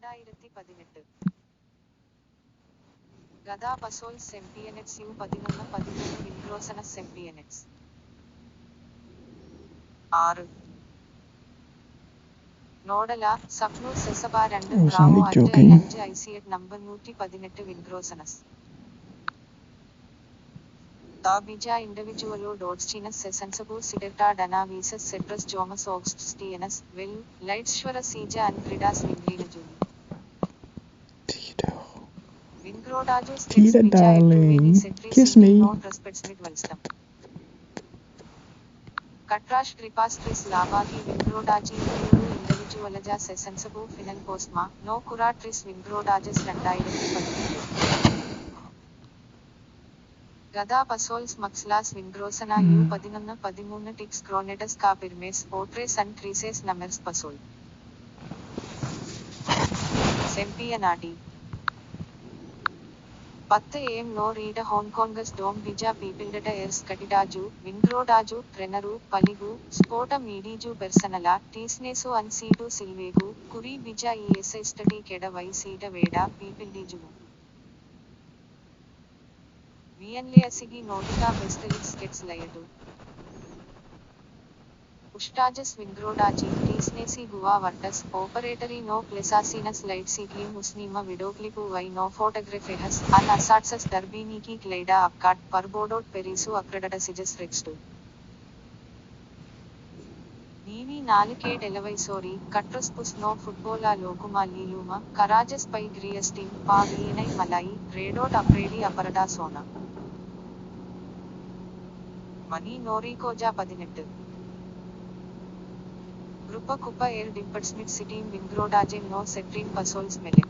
2018 Gada Pasols Sempionets U11 Vingrosanas Sempionets 6 Nodala Sapnu Sesaba 2 Bravo 5 IC at number 118 Vingrosanas The bija individualo dotschinus sensible siderta dana visas cetrus jomus augustinus will Lightshwara Sija and Gridas Vinglina Juni Vingrodajus Tita, darling, kiss me. No respects with Welstam Katrash Tripastris Lavagi Vingrodaji individualaja sensible final postma no curatris Vingrodajas 2018 Gada Pasols Maxlas Vingrosana U11 Tix Cronetas Capirmes Portraits and Creases Numbers Pasol Sempianadi 10 am no read a Hong Kongas Dome Bija People Data Airs Katidaju, Vingrodaju, Trenaru, Paligu, Spota Mediju Personala, Tisnesu and Sidu Silvegu, Kuri Bija ESA Study Keda Vai Sida Veda, People Diju. Vianliasigi Nodica Vestelix gets Layadu. Ustajas Vingrodaji, Tisnesi Gua Vartas, Operatory no Plesasinus Light Sigli Musnima Vidoclipu Vai no Photographehas, An Asatsas Darbiniki Kleida Apkat, Parbodot Perisu Accreditasijas Rextu. Nivi Nalikate Elevaisori, Katraspus no Footballa Locuma Liluma, Karajas Pai Griastin, Pa Vienai Malai, Redot Apredi Aparada Sona. Mani Norikoja 18 Grupa Kupa Air Dimpersmith City Vingrodaje no Setrin Pasols Mele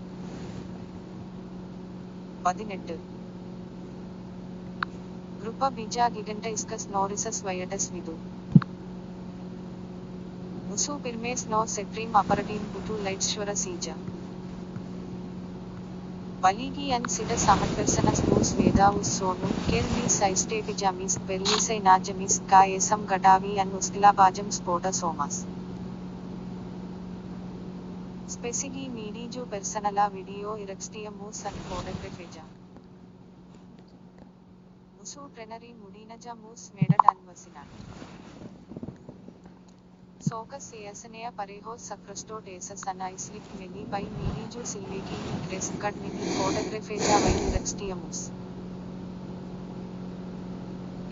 18 Grupa Bija Gigantiscus Norisas Viatus Vidu Musu Pirmes no Setrim Aparatin Putu Lightshwara Sija Baligi and Sida Samatpersanas Mus Veda Us Sonu, Kermi Saiste Pijamis, Perlisai Najamis, Kayesam Gadavi and Uskila Bajam Spota Somas. Specigi Mediju Personala Video Irextia Mus and Photographeja. Musu Trenary Mudinaja Mus Medat and Vasinan. Soka Seasanea Pareho Sacrosto Desas and Islik Meli by Mediju Silveki Grace Cut Mini Photographeja by Irextia Mus.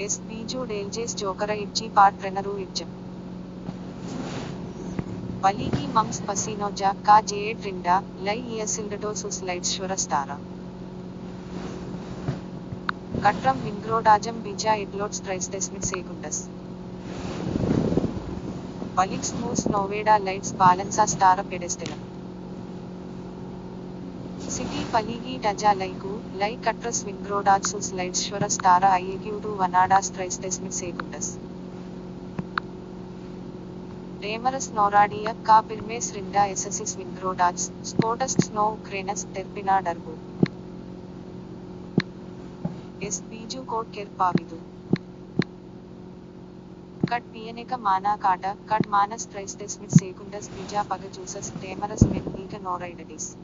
S. Biju Deljes Jokara Idji Part Trenaru Idjam. Baligi Mums Pasinoja, Ka J. Trinda, Lai Easildatos Lightshwara Stara. Katram Vingrodajam Bija Idlots Trisdesmit Secundas. Balix Mus Noveda Lights Balansa Stara Pedestal. City Paligi Daja Laiku, Lai Katras Vingrodajus Lightshwara Stara IAQ to Vanadas Trisdesmit Secundas. Demarus Noradia, Ka Pirmes Rinda SSS Vingrodats, Spotus Snow Cranus Terpina Darbu. S. Biju Kot Kerpavidu. Cut Pianeca Mana Kata, Cut Manas Trisdesmit Secundas Bija Pagajusas, Demarus Mendica Noridadis.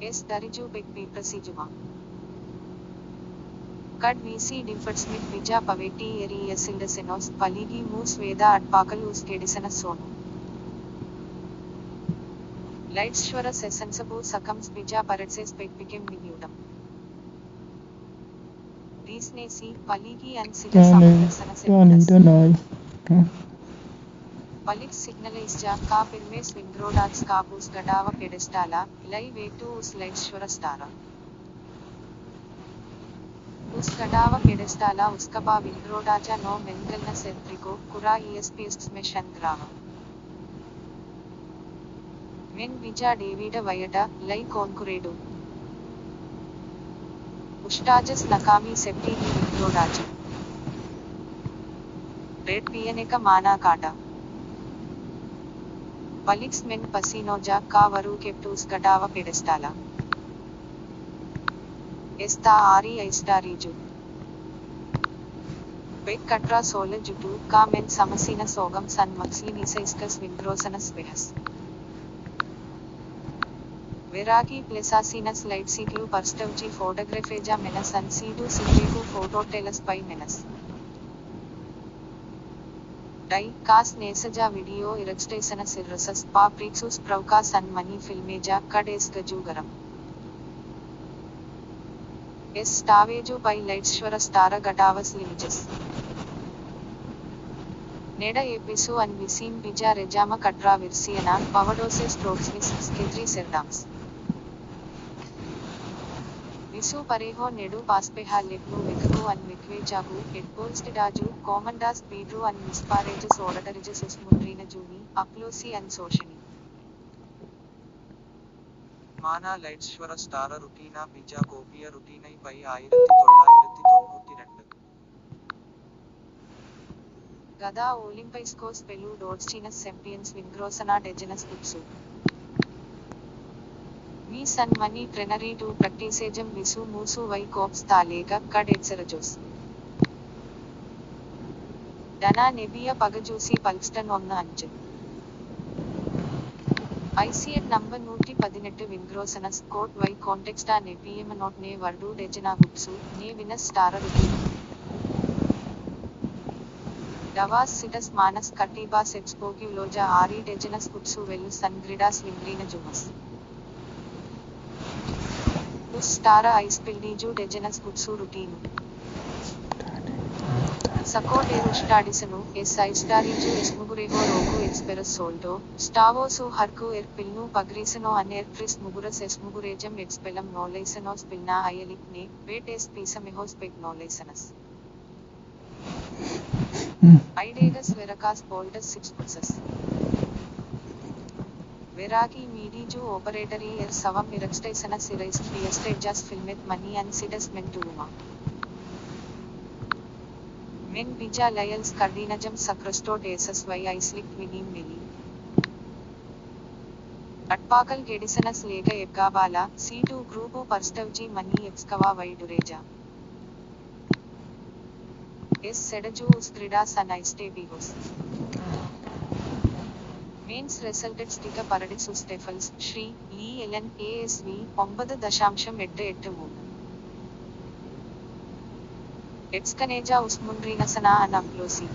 S. Dariju Big Piprasijuma. Cut VC Dimpersmith Bija Paveti Eri Esildasenos, Paligi Mus Veda at Pakalus Kedisana Sonu. Lightshwara Sensible succumbs Bija Paretses Peg became Minudam. Disney Paligi and Sita Samuelsana Palix Signalizja, Ka Pirmes Vingrodats Kabus Gadava Pedestala, Lai Vetu Us Lightshwara Stara. Us Gadava Pedestala Uskaba Vingrodaja no Mengalna Seltrico, Kura ESPS Meshan Grava. Men Bija Davida Vayata, Lai Concuredo. Ustajas Nakami Septi Vingrodaja. Red Pianeca Mana Kata. Palix Men Pasinoja, Ka Varu Keptus Gadava Pedestala. Esta Ari Aista Riju. Beg Katra Sola Jutu, Ka Men Samasina Sogam San Maxlinisa Iskas Vingrosanas Vehas. Veraki Plesasinus light ciclu perstavci photographeja menas an situ silveku phototelas by menas. Dai, kas nesaja video irextasanas irrasas pa prixus pravkas an mani filmeja kades gajugaram. S staveju by lightshwara stara gatavas limages. Neda episu an visin bija rejama katra virsiana, pavadoses proxmis sketri serdams. Visu pareho nedu paspeha legnu vekaku an vikvejagu, edpolstidaju, comandas pedru an mispareges oratariges usmundrina juni, aplosi an soshani. Mana Lightshwara Stara Rutina Bija Gopiya Rutinai by 1992. Gada Olympiskos Pelu Dodstinas Sempians Vingrosana Degenes Kutsu. Mi san mani trenary to practicejam visu musu vai cops talega kad etserajos. Dana nebia pagajusi pulkston onna anju. ICAT number 118 Vingrosanas court vai contexta nebia not ne vardu dejana gupsu, ne vinas stara rutin. Davas sitas manas katibas expoguloja ari degenas gupsu velu sangridas vingrina jumas. Stara ispildiju degenas gutsu rutinu. Sakoteru stadisanu, istariju esmugureho roku experas soldo, stavosu harku pilnu pagrisano aner tris muguras esmugurejam expelam nolaisanos pilna ayalikne, vet pisameho spec nolaisanas. Idegas veracas boldas 6 putsas. Veraki Mediju operatory savam irextasanas erased piestajas filmet mani and sidas mentuluma. Men bija layals cardinajam sacrostot esas vai islik vinim meli. Atpakal gedisanas lega ebgabala, C2 grupu perstavji mani excava vai dureja. S sedaju usgridas an iste bigos. Mains resulted sticker paradisus Steffels, Shri, Lee Ellen, ASV, 9.83. Etskaneja usmundrinasana and aplosi.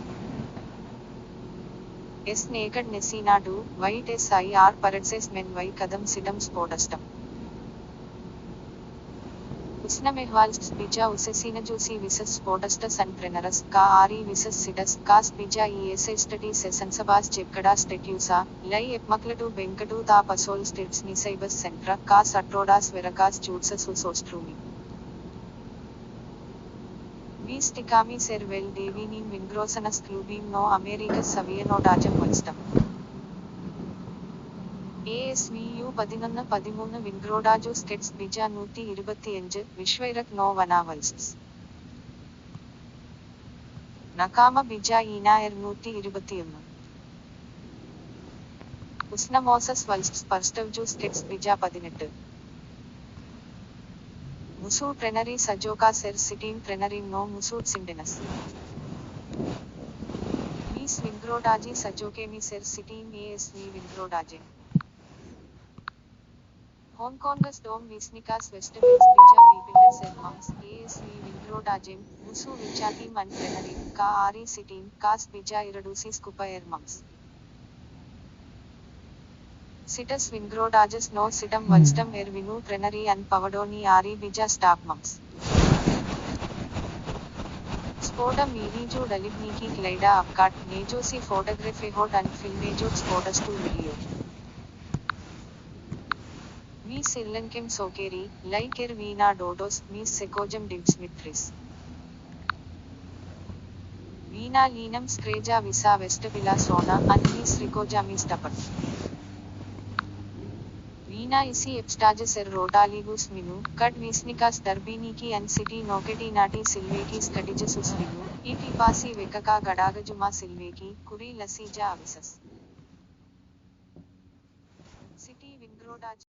S naked nesinadu, white SIR paradses men vai kadam sidam spodastam. Usnamehwals bija usesinajusi visas spodastas and preneras, ka ari visas sidas, kas bija study sesansabas chepkadas tetusa, lai epmakladu benkadu ta pasol states nisaibas centra, kas atrodas veracas chutsas usostrumi. Vis tikami servel devinim vingrosanas clubim no Americas savianodajam valstam. ASVU 11-13 Vingrodajo Skets Bija 125 Vishwairak no Vanavals. Nakama Bija Inair 121. Usnamosas Valsts Perstavju Skets Bija 18. Musu Trenary Sajoka Ser Sitim Trenary no Musud Sindenas. Mis Vingrodaji Sajoke Mi Ser Sitim ASV Vingrodaje. Hong Kongas Dom Visnikas Vestivals Bija People Sermums, ASV Vingrodajem, Musu Vichati Man Trenary, Ka Ari Sitim, Kas Bija Iradusis Kupa Ermums. Sitas Vingrodajas no Sitam Valstam Ervinu Trenary and Pavadoni Ari Bija Stapmums. Spoda Mediju Dalibniki Glida Upcut, Nejosi Photography Hot and Filmejot Spodas to Video. Mi Sirlankim Sokeri, like Ervina Dodos, Mi Sekojam Digsmitris. Vina Linam Screja Visa Vestabila Sona, and Mis Ricoja Mis Tapat. Vina isi Epstages er Rodaligus Minu, Cut Visnikas Darbiniki and City Noketi Nati Silvekis Katijasus Minu, Iti Pasi Vekaka Gadagajuma Silveki, Kuri Lasija Avisas. City Vingrodaji.